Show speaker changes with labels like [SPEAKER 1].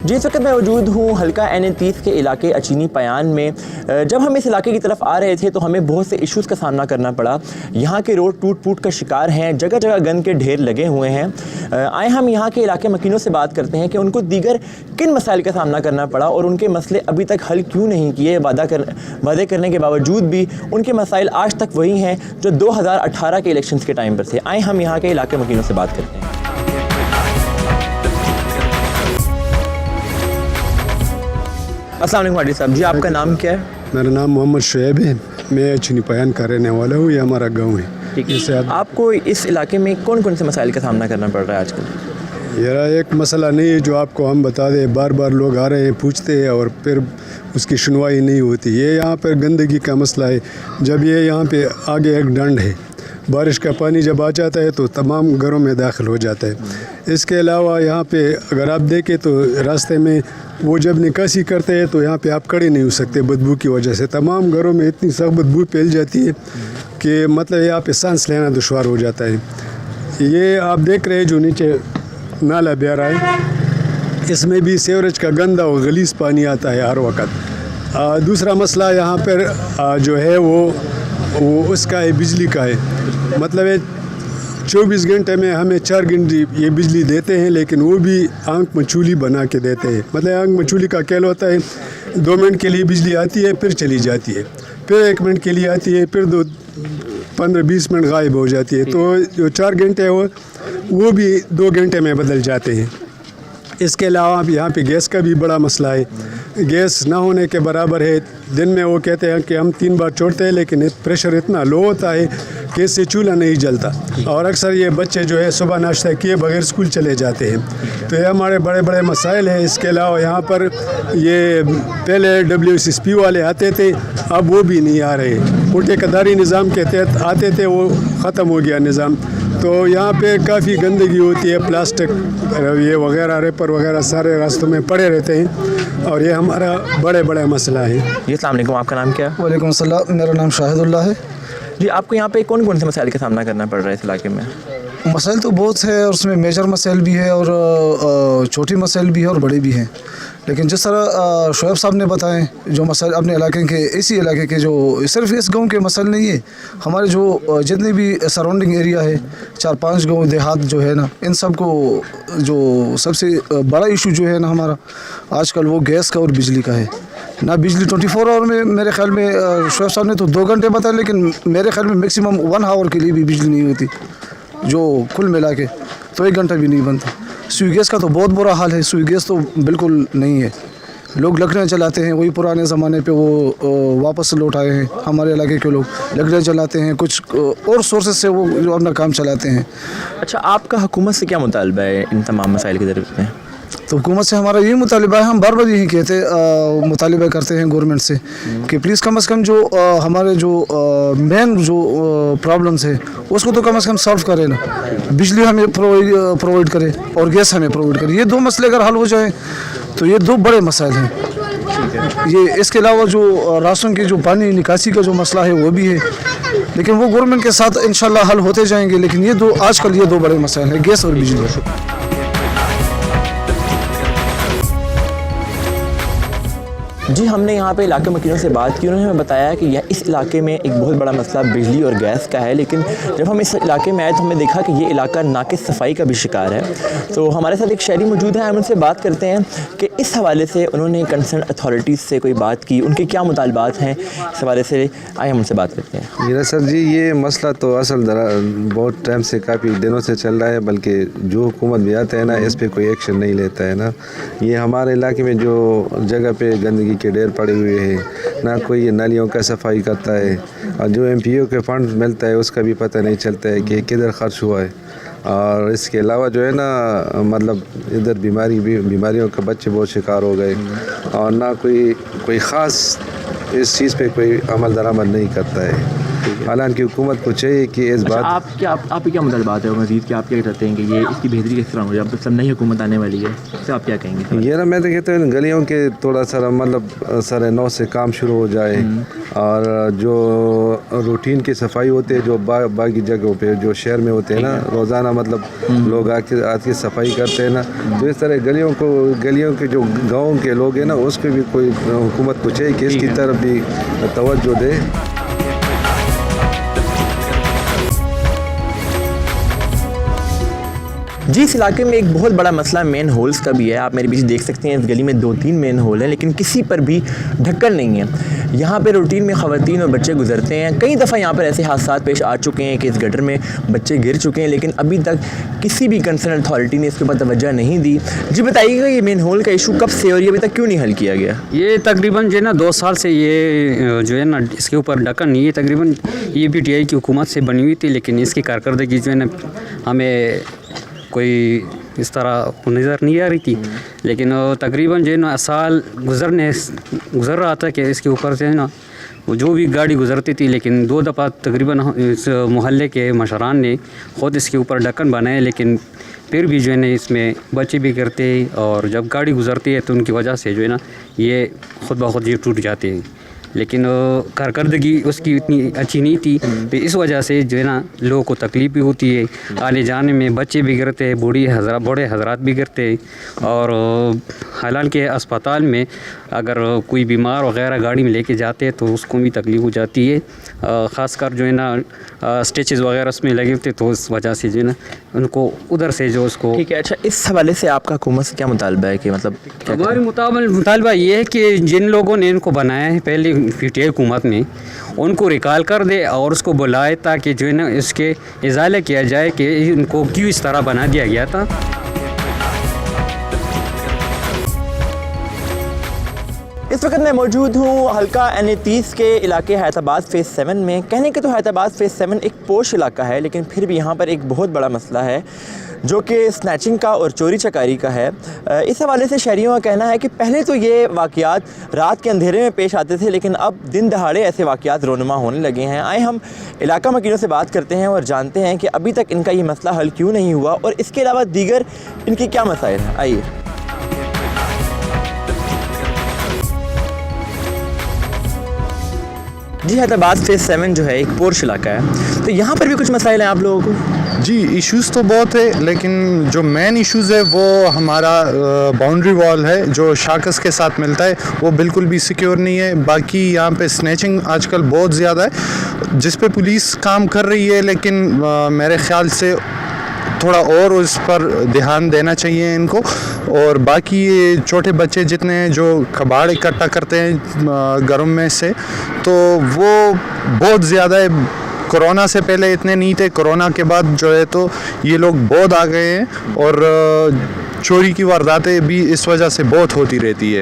[SPEAKER 1] जी, इस वक्त मैं मौजूद हूँ हल्का NN30 के इलाके अचीनी पयान में। जब हम इस इलाके की तरफ आ रहे थे तो हमें बहुत से इश्यूज़ का सामना करना पड़ा। यहाँ के रोड टूट फूट का शिकार हैं, जगह जगह गंद के ढेर लगे हुए हैं। आए हम यहाँ के इलाके मकीनों से बात करते हैं कि उनको दीगर किन मसाइल का सामना करना पड़ा और उनके मसले अभी तक हल क्यों नहीं किए। वादे करने के बावजूद भी उनके मसाइल आज तक वही हैं जो 2018 के इलेक्शंस के टाइम पर थे। आए हम यहाँ के इलाके मकीनों से बात करते हैं। अस्सलाम वालेकुम हाजी साहब जी, आपका नाम क्या है?
[SPEAKER 2] मेरा नाम मोहम्मद शुएब है, मैं अचीनी पयान का रहने वाला हूँ। ये हमारा गांव है।
[SPEAKER 1] ठीक है, आपको इस इलाके में कौन कौन से मसाइल का सामना करना पड़ रहा है आजकल?
[SPEAKER 2] यार एक मसला नहीं है जो आपको हम बता दें, बार बार लोग आ रहे हैं पूछते हैं और फिर उसकी सुनवाई नहीं होती। ये यहाँ पर गंदगी का मसला है। जब ये यहाँ पे आगे एक डंड है, बारिश का पानी जब आ जाता है तो तमाम घरों में दाखिल हो जाता है। इसके अलावा यहाँ पे अगर आप देखें तो रास्ते में वो जब निकासी करते हैं तो यहाँ पे आप खड़े नहीं हो सकते बदबू की वजह से। तमाम घरों में इतनी सख्त बदबू फैल जाती है कि मतलब यहाँ पे सांस लेना दुश्वार हो जाता है। ये आप देख रहे हैं जो नीचे नाला बह रहा है, इसमें भी सीवरेज का गंदा और गलीज पानी आता है हर वक्त। दूसरा मसला यहाँ पर जो है वो उसका है, बिजली का है। मतलब है 24 घंटे में हमें 4 घंटे ये बिजली देते हैं, लेकिन वो भी आंख मछली बना के देते हैं। मतलब आंख मछली का खेल होता है, 2 मिनट के लिए बिजली आती है फिर चली जाती है, फिर 1 मिनट के लिए आती है, फिर 15-20 मिनट गायब हो जाती है। तो जो 4 घंटे है वो भी 2 घंटे में बदल जाते हैं। इसके अलावा यहाँ पे गैस का भी बड़ा मसला है। गैस ना होने के बराबर है। दिन में वो कहते हैं कि हम 3 बार छोड़ते हैं, लेकिन प्रेशर इतना लो होता है कि इससे चूल्हा नहीं जलता। और अक्सर ये बच्चे जो है सुबह नाश्ता किए बगैर स्कूल चले जाते हैं। तो ये हमारे बड़े बड़े मसाइल हैं। इसके अलावा यहाँ पर ये पहले WSSP वाले आते थे, अब वो भी नहीं आ रहे। वो ठेकेदारी निज़ाम के तहत आते थे, वो ख़त्म हो गया निज़ाम। तो यहाँ पे काफ़ी गंदगी होती है, प्लास्टिक ये वगैरह रेपर वगैरह सारे रास्तों में पड़े रहते हैं और ये हमारा बड़े मसला है।
[SPEAKER 1] जी, अस्सलाम वालेकुम, आपका नाम क्या है?
[SPEAKER 3] वालेकुम सलाम, मेरा नाम शाहिदुल्लाह है।
[SPEAKER 1] जी, आपको यहाँ पे कौन कौन से मसाइल का सामना करना पड़ रहा है इस इलाके में?
[SPEAKER 3] मसाइल तो बहुत है और उसमें मेजर मसाइल भी है और छोटी मसाइल भी है और बड़े भी हैं। लेकिन जिस तरह शुएब साहब ने बताएं जो मसाइल अपने इलाके के, इसी इलाके के, जो सिर्फ इस गांव के मसाइल नहीं है, हमारे जो जितने भी सराउंडिंग एरिया है, 4-5 गांव देहात जो है ना, इन सब को जो सबसे बड़ा इशू जो है ना हमारा आजकल वो गैस का और बिजली का है ना। बिजली 24 आवर में मेरे ख्याल में शुएब साहब ने तो 2 घंटे बताया, लेकिन मेरे ख्याल में मैक्सिमम 1 आवर के लिए भी बिजली नहीं होती, जो कुल मिला के तो 1 घंटा भी नहीं बनता। सुई गैस का तो बहुत बुरा हाल है। सुई गैस तो बिल्कुल नहीं है। लोग लकड़ियाँ जलाते हैं, वही पुराने ज़माने पे वो वापस लौट आए हैं। हमारे इलाके के लोग लकड़ियाँ जलाते हैं, कुछ और सोर्सेज से वो जो अपना काम चलाते हैं।
[SPEAKER 1] अच्छा, आपका हुकूमत से क्या मुतालबा है इन तमाम मसाइल के ज़रिए में?
[SPEAKER 3] तो हुकूमत से हमारा यही मुतालिबा है, हम बार बार यही कहते मुतालिबा करते हैं गवर्नमेंट से कि प्लीज़ कम से कम जो हमारे जो मेन जो प्रॉब्लम्स है उसको तो कम से कम सॉल्व करें ना। बिजली हमें प्रोवाइड करे और गैस हमें प्रोवाइड करे। ये 2 मसले अगर हल हो जाए तो ये 2 बड़े मसाइल हैं। ये इसके अलावा जो राशन की जो पानी निकासी का जो मसला है वो भी है, लेकिन वो गवर्नमेंट के साथ इंशाल्लाह हल होते जाएंगे। लेकिन ये 2 आजकल ये 2 बड़े मसाइल हैं, गैस और बिजली।
[SPEAKER 1] जी, हमने यहाँ पे इलाके मकीनों से बात की। उन्होंने हमें बताया कि यह इस इलाके में एक बहुत बड़ा मसला बिजली और गैस का है, लेकिन जब हम इस इलाके में आए तो हमने देखा कि ये इलाका नाक़िस सफाई का भी शिकार है। तो हमारे साथ एक शहरी मौजूद है, हम उनसे बात करते हैं कि इस हवाले से उन्होंने कंसर्न अथॉरिटीज़ से कोई बात की, उनके क्या मुतालबात हैं इस हवाले से। आए हम उनसे बात करते हैं।
[SPEAKER 4] मेरा सर जी, ये मसला तो असल बहुत टाइम से, काफ़ी दिनों से चल रहा है, बल्कि जो हुकूमत भी आता है ना इस पर कोई एक्शन नहीं लेता है ना। ये हमारे इलाके में जो जगह पे गंदगी के ढेर पड़े हुए हैं, ना कोई ये नालियों का सफाई करता है, और जो MPO के फंड मिलता है उसका भी पता नहीं चलता है कि किधर खर्च हुआ है। और इसके अलावा जो है ना, मतलब इधर बीमारियों के बच्चे बहुत शिकार हो गए, और ना कोई ख़ास इस चीज़ पे कोई अमल दरामद नहीं करता है। हालांकि हुकूमत को चाहिए कि इस
[SPEAKER 1] अच्छा,
[SPEAKER 4] बात
[SPEAKER 1] आपकी क्या मुतालबात है मज़ीद कि आप क्या चाहते हैं कि ये इसकी बेहतरी किस तरह हो जाए? अब सब नई हुकूमत आने वाली है, तो आप क्या कहेंगे?
[SPEAKER 4] ये ना मैं तो कहता हूँ इन गलियों के थोड़ा सा मतलब सर नौ से काम शुरू हो जाए और जो रूटीन की सफाई होती है जो बाकी जगहों पे जो शहर में होते हैं ना रोज़ाना मतलब लोग आके सफाई करते हैं ना, तो इस तरह गलियों के जो गाँव के लोग हैं ना उसको भी कोई हुकूमत को चाहिए कि इसकी तरफ भी तवज्जो दे।
[SPEAKER 1] जी, इस इलाके में एक बहुत बड़ा मसला मेन होल्स का भी है। आप मेरे पीछे देख सकते हैं इस गली में 2-3 मेन होल हैं, लेकिन किसी पर भी ढक्कन नहीं है। यहाँ पे रूटीन में ख़वातीन और बच्चे गुजरते हैं। कई दफ़ा यहाँ पर ऐसे हादसा पेश आ चुके हैं कि इस गटर में बच्चे गिर चुके हैं, लेकिन अभी तक किसी भी कंसर्न अथॉरिटी ने इसके ऊपर तवज्जो नहीं दी। जी बताइएगा, ये मेन होल का इशू कब से और ये अभी तक क्यों नहीं हल किया गया?
[SPEAKER 5] ये तकरीबन जो है ना 2 साल से ये जो है ना इसके ऊपर ढक्कन नहीं है। तकरीबन ये PTI की हुकूमत से बनी हुई थी, लेकिन इसकी कारकर्दगी जो है ना हमें कोई इस तरह नज़र नहीं आ रही थी। लेकिन तकरीबन जो है ना साल गुज़र रहा था कि इसके ऊपर से है ना जो भी गाड़ी गुज़रती थी, लेकिन 2 दफ़ा तकरीबन इस मोहल्ले के मशरान ने ख़ुद इसके ऊपर ढक्कन बनाए, लेकिन फिर भी जो है ना इसमें बच्चे भी गिरते और जब गाड़ी गुज़रती है तो उनकी वजह से जो है ना ये ख़ुद ब खुद ये टूट जाते हैं। लेकिन कारकर्दगी उसकी इतनी अच्छी नहीं थी, तो इस वजह से जो है ना लोगों को तकलीफ़ भी होती है आने जाने में। बच्चे भी गिरते हैं, बूढ़े हजरात भी गिरते हैं। और हालांकि अस्पताल में अगर कोई बीमार वगैरह गाड़ी में लेके जाते हैं तो उसको भी तकलीफ़ हो जाती है। ख़ासकर जो है ना स्टिचेस वगैरह उसमें लगे होते तो उस वजह से जो है ना उनको उधर से जो उसको।
[SPEAKER 1] ठीक है, अच्छा, इस हवाले से आपका हुकूमत से क्या मुतालबा है कि मतलब
[SPEAKER 5] हमारे मुतालबा ये है कि जिन लोगों ने इनको बनाया है पहले PTI हुकूमत ने, उनको रिकॉल कर दे और उसको बुलाए ताकि जो है ना इसके इजाला किया जाए कि इनको क्यों इस तरह बना दिया गया था।
[SPEAKER 1] इस वक्त मैं मौजूद हूँ हल्का NA30 के इलाके हैदराबाद फ़ेज़ 7 में। कहने के तो हैदराबाद फ़ेज़ 7 एक पोश इलाका है, लेकिन फिर भी यहाँ पर एक बहुत बड़ा मसला है जो कि स्नैचिंग का और चोरी चकारी का है। इस हवाले से शहरियों का कहना है कि पहले तो ये वाक़यात रात के अंधेरे में पेश आते थे, लेकिन अब दिन दहाड़े ऐसे वाक़यात रोनुमा होने लगे हैं। आए हम इलाका मकीनों से बात करते हैं और जानते हैं कि अभी तक इनका ये मसला हल क्यों नहीं हुआ और इसके अलावा दीगर इनके क्या मसाइल हैं। आइए। जी, हैदराबाद फ़ेज़ 7 जो है एक पोर्श इलाका है, तो यहाँ पर भी कुछ मसाइल हैं आप लोगों को?
[SPEAKER 6] जी, इश्यूज़ तो बहुत है, लेकिन जो मेन इश्यूज़ है वो हमारा बाउंड्री वॉल है जो शाकस के साथ मिलता है, वो बिल्कुल भी सिक्योर नहीं है। बाकी यहाँ पे स्नैचिंग आजकल बहुत ज़्यादा है जिस पे पुलिस काम कर रही है, लेकिन मेरे ख़्याल से थोड़ा और उस पर ध्यान देना चाहिए इनको। और बाकी ये छोटे बच्चे जितने जो कबाड़ इकट्ठा करते हैं घरों में से, तो वो बहुत ज़्यादा है। कोरोना से पहले इतने नहीं थे, कोरोना के बाद जो है तो ये लोग बहुत आ गए हैं और चोरी की वारदातें भी इस वजह से बहुत होती रहती है।